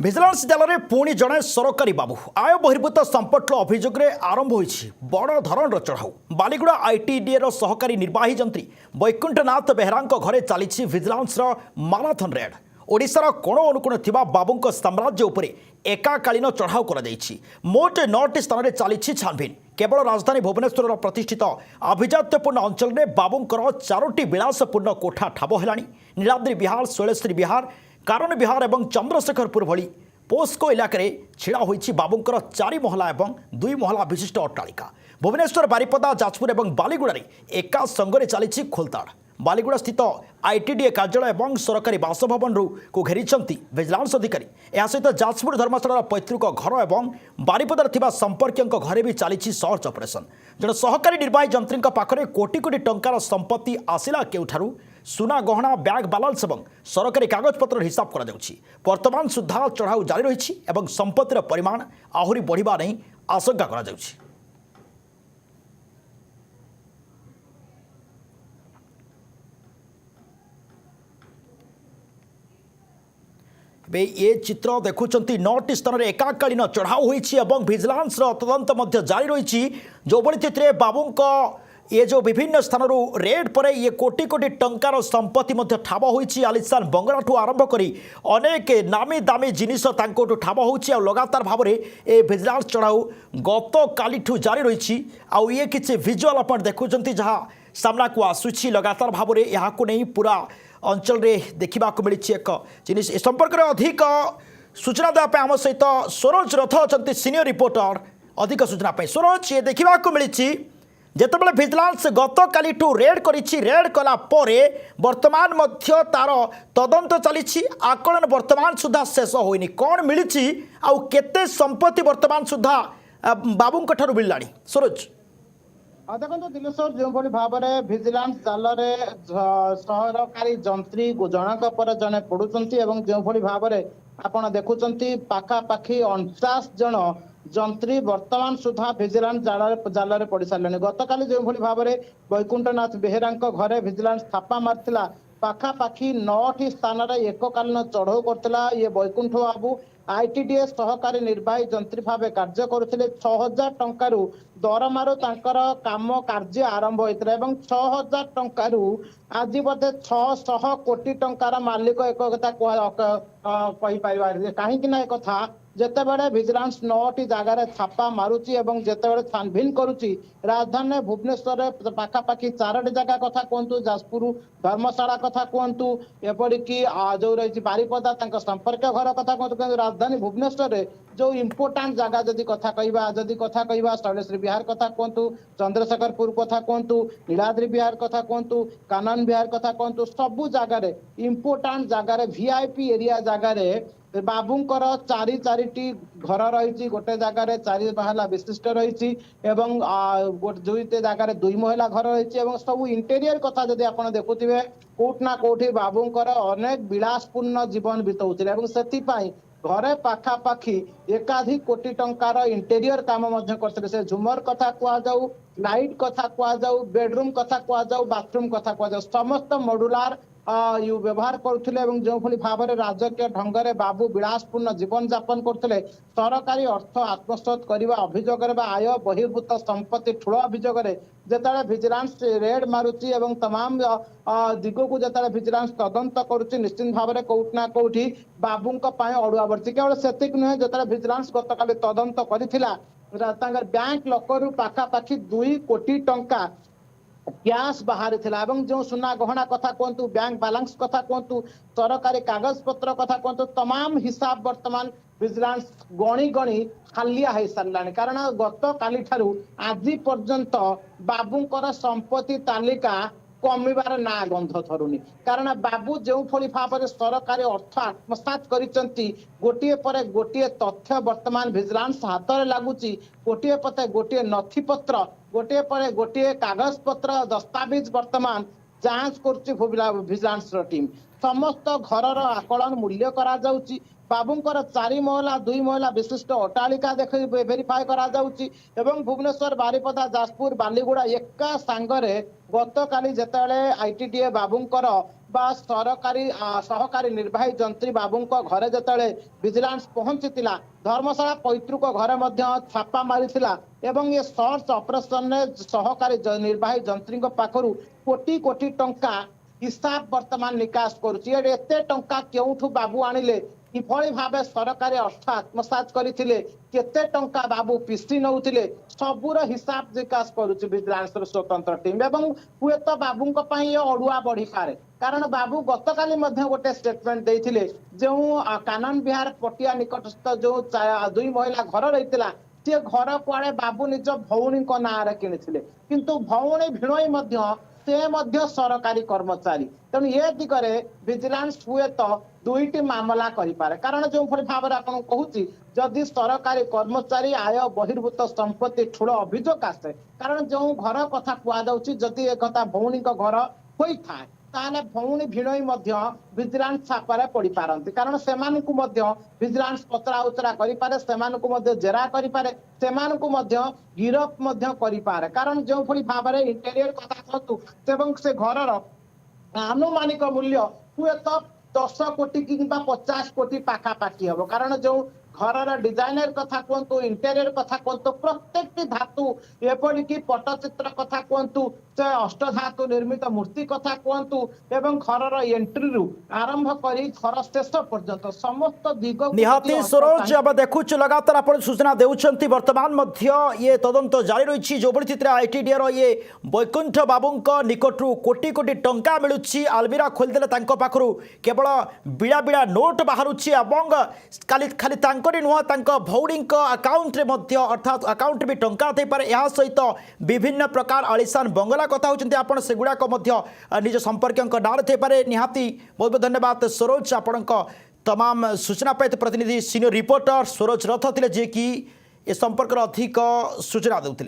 ভিজিଲାନ୍ସ ଜାଲରେ ପୁଣି ଜଣେ ସରକାରୀ ବାବୁ ଆୟ ବହିର୍ଭୂତ ସମ୍ପତ୍ତିର ଅଭିଯୋଗରେ ଆରମ୍ଭ ହୋଇଛି ବଡ଼ ଧରଣର ଚଢ଼ାଉ। ବାଲିଗୁଡ଼ା ଆଇଟିଡିଏର ସହକାରୀ ନିର୍ବାହୀ ଯନ୍ତ୍ରୀ ବୈକୁଣ୍ଠନାଥ ବେହେରାଙ୍କ ଘରେ ଚାଲିଛି ଭିଜିଲାନ୍ସର ମାରାଥନ୍ ରେଡ୍। ଓଡ଼ିଶାର କୋଣ ଅନୁକୋଣ ଥିବା ବାବୁଙ୍କ ସାମ୍ରାଜ୍ୟ ଉପରେ ଏକାକାଳୀନ ଚଢ଼ାଉ କରାଯାଇଛି। ମୋଟ 9ଟି ସ୍ଥାନରେ ଚାଲିଛି ଛାନଭିନ୍। କେବଳ ରାଜଧାନୀ ଭୁବନେଶ୍ୱରର ପ୍ରତିଷ୍ଠିତ ଆଭିଜାତ୍ୟପୂର୍ଣ୍ଣ ଅଞ୍ଚଳରେ ବାବୁଙ୍କର 4ଟି ବିଳାସପୂର୍ଣ୍ଣ କୋଠା ଠାବ ହେଲାଣି। ନୀଳାଦ୍ରି ବିହାର, ଶୈଳଶ୍ରୀ ବିହାର, कारण विहार और चंद्रशेखरपुर भली पोस्को इलाके छिड़ा होईछि बाबूंकर 4 महला और 2 महला विशिष्ट अट्टालिका। भुवनेश्वर, बारिपदा, जाजपुर और बालीगुड़ा एका संगरे चली खोलताड़। बालीगुड़ा स्थित आईटीडीए कार्यालय और सरकारी बासभवन को घेरी विजिलेंस अधिकारी। यह सहित जाजपुर धर्मशाला पैतृक घर और बारिपदार थिबा संपर्कियों घरे भी चली सर्च ऑपरेशन। जड़े सहकारी निर्वाही जंत्री पाखरे कोटी कोटी टंकार संपत्ति आसिला केउठारू सुना गहना, बैग बालांस और सरकारी कागजपत्र हिसाब करा जाउछि। वर्तमान सुधा चढ़ाऊ जारी रही और संपत्तिर परिमाण आहरी बढ़िबा नहीं आशंका करा जाउछि। ये चित्र देखुंत 9टी स्थान में एकाकालीन चढ़ाऊ होईछि और विजिलेंस तदंत मध्य जारी रही। जो बड़ी स्थिति में बाबू ये जो विभिन्न स्थान रेड पर ये कोटी कोटी टंकार संपत्ति ठाब होईछि। आलिशान बंगला ठू आरंभ करी अनेक नामी दामी जिनिस ठाब होईछि। लगातार भाव में ये विजिलेंस चढ़ाऊ गत काली ठू जारी रही। आउ ये किसी विजुआल आप देखुंत जहाँ सामना को आसुछि। लगातार भाव में यहाँ नहीं पूरा अंचल रे देखा मिली एक जिनिस। ए संपर्क में अधिक सूचना देवाई आम सहित सरोज रथ अच्छा सीनियर रिपोर्टर। अधिक सूचना सरोज, ये देखा मिली जितेबाला विजिलेंस गत काली रेड करिछि, रेड कला परे वर्तमान मध्य तार तदंत चली आकलन वर्तमान सुधा शेष होइनी। कौन मिली आउ केते संपत्ति वर्तमान सुधा बाबू ठारू मिललानी सरोज? देखो दिनेश्वर, जो भाव में विजिलेंस जाल सहकारी जंत्री जनक पर जड़े पड़ुंट जो भाव में आपड़ देखुंट पाखापाखि 49 जन जंत्री वर्तमान सुधा विजिलेंस जाल पड़ सारे। गत काली जो भाव में वैकुंठनाथ बेहेरा घरे विजिलेंस छापा मार्ला पाखापाखि 9टी स्थान में एककालीन चढ़ऊ करता। ये वैकुंठ बाबू आईटीडीए सहकारी निर्वाही जंत्री भाव कार्य करुले। 6000 टंकार दरमारू तांकर काम कार्य आरंभ होता है। 6000 टंकार आज बोधे 600 कोटी टंकार मालिक एक कहीपर कहीं एक जिते बड़े विजिलेंस 9टी जगार छापा मारुची और जिते छानभिन करुच्ची राजधानी भुवनेश्वर पाखापाखि 4टी जगह कथा कहतु, जाजपुर धर्मशाला कथा कहतु, एपरिक जो रही बारिपदा संपर्क घर कथा कहतु। राजधानी भुवनेश्वर जो इम्पोर्टाट जगह जदि कथा कहवा शैलश्री विहार कथा कहतु, चंद्रशेखरपुर कथा कहतु, नीलाद्रि विहार कथा कहतु, कानन विहार कथा कहतु, सबू जगार इम्पोर्टाट जगार वीआईपी एरिया जगार बाबूंकर 4टी घर रही। गोटे जगार 4 महला विशिष्ट रही और दुईटे जगार 2 महला घर रही। सब इंटेरियर कथा जदि आप देखुवे कोठना कोठी बाबूंकर अनेक विलासपूर्ण जीवन बिताउथिले से घरे पाखापाखि एकाधिक कोटी टंकार इंटेरियर काम करते। से झुमर कथा कहु, लाइट कथा कहु, बेडरूम कथा कहु, बाथरूम कथा कहु, समस्त मॉड्यूलर यू व्यवहार करुले। जो भाव में राजकीय ढंग से बाबू विलासपूर्ण जीवन यापन करते। सरकारी अर्थ आत्मसात करने अभियोग आय बहिर्भूत संपत्ति ठूल अभियोग जिते विजिलेंस रेड मारुची और तमाम दिग को जिते विजिलेंस तदंत करुच्ची निश्चित भाव में कौटना कौटी बाबू अड़ुआ बढ़ी। केवल से नुहे जिते विजिलेंस गत काली तदंत कर बैंक लकर पाखापाखि 2 कोटी टंका कैश बाहर थिला। जो सुना गहना कथा कहतु, बैंक बालांस कथा कहतु, सरकारी कागज पत्र कथा कहतु, तमाम हिसाब वर्तमान विजिलेंस गणी गणी खालिया हो सारा। कारण गत काली ठारू आज पर्यंत बाबूंकर संपत्ति तालिका कमिबार ना गंध धरुनी। कारण बाबू जो भाव में सरकारी अर्थ आत्मसात करिसेंती गोटे पर गोटे तथ्य वर्तमान विजिलेंस हाथ में लगुच। गोटे पते गोटे नथिपत्र, गोटे पर गोटे कागज पत्र दस्तावेज वर्तमान जांच करुच्ची विजिलेंस टीम। समस्त घर आकलन मूल्य करा जाउची। बाबूंकर 4 महला 2 महला विशिष्ट अट्टालिका देख भेरीफाए करा जाउची। एवं भुवनेश्वर, बारिपदा, जाजपुर, बालीगुड़ा एका सांगरे गत काली जिते आईटीडीए बाबूंकर বা সরকারি সহকারী নির্বাহী যন্ত্রী বাবুଙ୍କ ঘরে যেତେବେଳେ ভিଜିଲାନ୍ସ ପହଞ୍ଚିଥିଲା ଧର୍ମଶାଳା ପୈତୃକ ଘରେ ମଧ୍ୟ ଛାପା ମାରିଥିଲା ଏବଂ ଏ ସର୍ଚ୍ଚ ଅପରେସନରେ ସହକାରୀ ନିର୍ବାହୀ ଯନ୍ତ୍ରୀଙ୍କ ପାଖରୁ କୋଟି କୋଟି ଟଙ୍କା ହିସାବ ବର୍ତ୍ତମାନ ନିକାଶ କରୁଛି ଏତେ ଟଙ୍କା କେଉଁଠୁ ବାବୁ ଆଣିଲେ କିଭଳି ଭାବେ ସରକାରୀ ଅର୍ଥ ଆତ୍ମସାତ କରିଥିଲେ କେତେ ଟଙ୍କା ବାବୁ ପିସି ନେଉଥିଲେ ସବୁର ହିସାବ ନିକାଶ କରୁଛି ଭିଜିଲାନ୍ସର ସ୍ୱତନ୍ତ୍ର ଟିମ୍ ଏବଂ ହୁଏତ ବାବୁଙ୍କ ପାଇଁ ଏ ଅଡୁଆ ବଢିପାରେ କାରଣ ବାବୁ ଗତକାଲି ମଧ୍ୟ ଗୋଟେ ଷ୍ଟେଟମେଣ୍ଟ ଦେଇଥିଲେ ଯେଉଁ କାନନ ବିହାର ପଟିଆ ନିକଟସ୍ଥ ଯେଉଁ ଦୁଇ ମହିଳା ଘର ରହିଥିଲା ସେ ଘର କୁଆଡେ ବାବୁ ନିଜ ଭଉଣୀଙ୍କ ନାଁରେ କିଣିଥିଲେ କିନ୍ତୁ ଭଉଣୀ ଭିଣୋଇ ମଧ୍ୟ ସେ ମଧ୍ୟ ସରକାରୀ କର୍ମଚାରୀ ତେଣୁ ଏ ଦିଗରେ ଭିଜିଲାନ୍ସ ହୁଏତ ଦୁଇଟି ମାମଲା କରିପାରେ କାରଣ ଯେଉଁଭଳି ଭାବରେ ଆପଣଙ୍କୁ କହୁଛି ଯଦି ସରକାରୀ କର୍ମଚାରୀ ଆୟ ବହିର୍ଭୂତ ସମ୍ପତ୍ତି ଠୁଳ ଅଭିଯୋଗ ଆସେ କାରଣ ଯେଉଁ ଘର କଥା କୁହାଯାଉଛି ଯଦି ଏକଥା ଭଉଣୀଙ୍କ ଘର ହୋଇଥାଏ ତାହେଲେ ଭଉଣୀ ଭିଣୋଇ ମଧ୍ୟ ଭିଜିଲାନ୍ସ ଛାପାରେ ପଡିପାରନ୍ତି କାରଣ ସେମାନଙ୍କୁ ମଧ୍ୟ ଭିଜିଲାନ୍ସ ପଚରା ଉଚରା କରିପାରେ ସେମାନଙ୍କୁ ମଧ୍ୟ ଜେରା କରିପାରେ ସେମାନଙ୍କୁ ମଧ୍ୟ ଗିରଫ ମଧ୍ୟ କରିପାରେ କାରଣ ଯେଉଁଭଳି ଭାବରେ ଇଣ୍ଟେରିୟର କଥା କୁହନ୍ତୁ ଏବଂ ସେ ଘରର ଆନୁମାନିକ ମୂଲ୍ୟ ହୁଏତ 10 କୋଟି କିମ୍ବା 50 କୋଟି ପାଖାପାଖି ହବ କାରଣ ଯେଉଁ ଘରର ଡିଜାଇନର କଥା କୁହନ୍ତୁ ଇଣ୍ଟେରିୟର କଥା କୁହନ୍ତୁ ପ୍ରତ୍ୟେକଟି ଧାତୁ ଏପରିକି ପଟ୍ଟଚିତ୍ର କଥା କୁହନ୍ତୁ ସେ ଅଷ୍ଟଧାତୁ ନିର୍ମିତ ମୂର୍ତ୍ତି କଥା କୁହନ୍ତୁ ଏବଂ ଘରର ଏଣ୍ଟ୍ରିରୁ ଆରମ୍ଭ କରି ଘର ଶେଷ ପର୍ଯ୍ୟନ୍ତ ସମସ୍ତ ଦିଗ निहाती सरोज अब देखुछु लगातार आप सूचना देउछंती वर्तमान मध्य ये तदंत जारी रही जो स्थित आईटीडीआर ये वैकुंठ बाबूंक निकटरू कोटी कोटी टंका मिलुछि आलमीरा खोलिदेले तांको पाखरु केवल बिड़ा बिड़ा नोट बाहरुछि एवं खाली तांकरी नुह तांको भौड़ींक अकाउंट रे मध्य अर्थात अकाउंट भी टंका थई पारे या सहित विभिन्न प्रकार आलिशान बंगला कथा होचंती आपण सेगुडा मध्य निज संपर्कक नारे थई पारे निहाती बहुत बहुत धन्यवाद सरोज आपणक तमाम सूचना पाई प्रतिनिधि सीनियर रिपोर्टर सरोज रथ थे जे कि ए संपर्क अधिक सूचना देते।